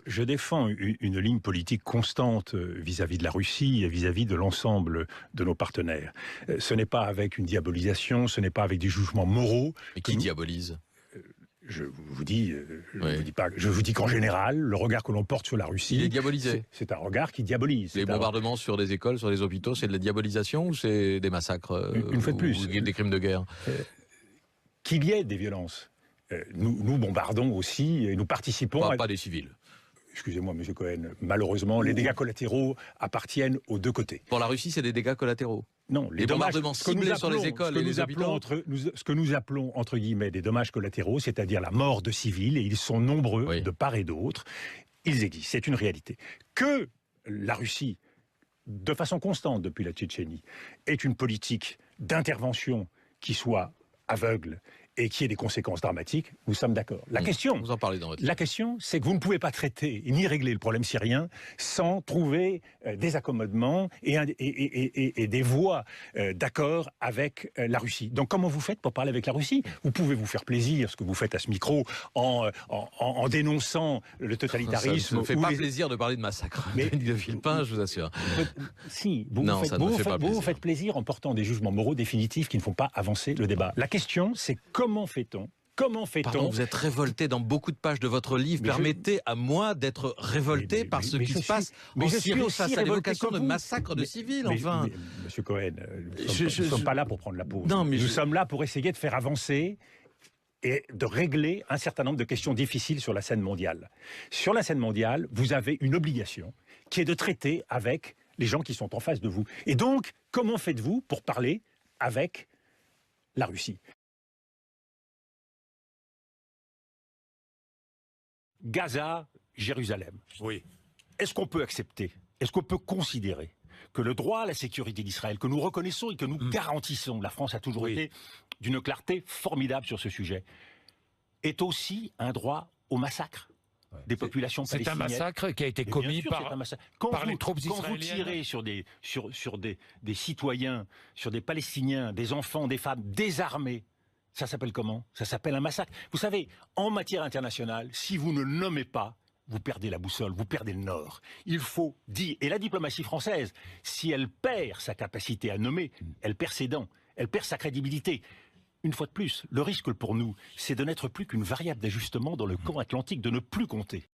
Je défends une ligne politique constante vis-à-vis de la Russie et vis-à-vis de l'ensemble de nos partenaires. Ce n'est pas avec une diabolisation, ce n'est pas avec des jugements moraux. Mais qui diabolise? Je vous dis, je vous dis qu'en général, le regard que l'on porte sur la Russie, il est diabolisé. C'est un regard qui diabolise. Les bombardements sur des écoles, sur des hôpitaux, c'est de la diabolisation ou c'est des massacres une fois de plus, ou des crimes de guerre? Qu'il y ait des violences. Nous bombardons aussi et nous participons. Pas des civils. Excusez-moi, M. Cohen, malheureusement, les dégâts collatéraux appartiennent aux deux côtés. Pour la Russie, c'est des dégâts collatéraux. Non, les bombardements ciblés sur les écoles et les hôpitaux. Ce que nous appelons, entre guillemets, des dommages collatéraux, c'est-à-dire la mort de civils, et ils sont nombreux de part et d'autre, ils existent, c'est une réalité. Que la Russie, de façon constante depuis la Tchétchénie, ait une politique d'intervention qui soit aveugle et qui ait des conséquences dramatiques, nous sommes d'accord. La question, vous en parlez dans votre la question, c'est que vous ne pouvez pas traiter ni régler le problème syrien sans trouver des accommodements et des voies d'accord avec la Russie. Donc comment vous faites pour parler avec la Russie? Vous pouvez vous faire plaisir, ce que vous faites à ce micro, en dénonçant le totalitarisme. Ça ne me fait pas plaisir de parler de massacre de Villepin, je vous assure. Si, vous faites plaisir en portant des jugements moraux définitifs qui ne font pas avancer le débat. La question, c'est comment fait-on? Pardon, vous êtes révolté dans beaucoup de pages de votre livre. Permettez à moi d'être révolté par ce qui se passe en Syrie face à l'évocation de massacres de civils, enfin. Monsieur Cohen, nous ne sommes pas là pour prendre la pause. Nous sommes là pour essayer de faire avancer et de régler un certain nombre de questions difficiles sur la scène mondiale. Sur la scène mondiale, vous avez une obligation qui est de traiter avec les gens qui sont en face de vous. Et donc, comment faites-vous pour parler avec la Russie? Gaza, Jérusalem. Oui. Est-ce qu'on peut accepter, est-ce qu'on peut considérer que le droit à la sécurité d'Israël, que nous reconnaissons et que nous garantissons, la France a toujours été d'une clarté formidable sur ce sujet, est aussi un droit au massacre des populations palestiniennes? C'est un massacre qui a été commis par les troupes israéliennes. Quand vous tirez sur des citoyens, sur des Palestiniens, des enfants, des femmes désarmés, ça s'appelle comment? Ça s'appelle un massacre. Vous savez, en matière internationale, si vous ne nommez pas, vous perdez la boussole, vous perdez le nord. Il faut dire, et la diplomatie française, si elle perd sa capacité à nommer, elle perd ses dents, elle perd sa crédibilité. Une fois de plus, le risque pour nous, c'est de n'être plus qu'une variable d'ajustement dans le camp atlantique, de ne plus compter.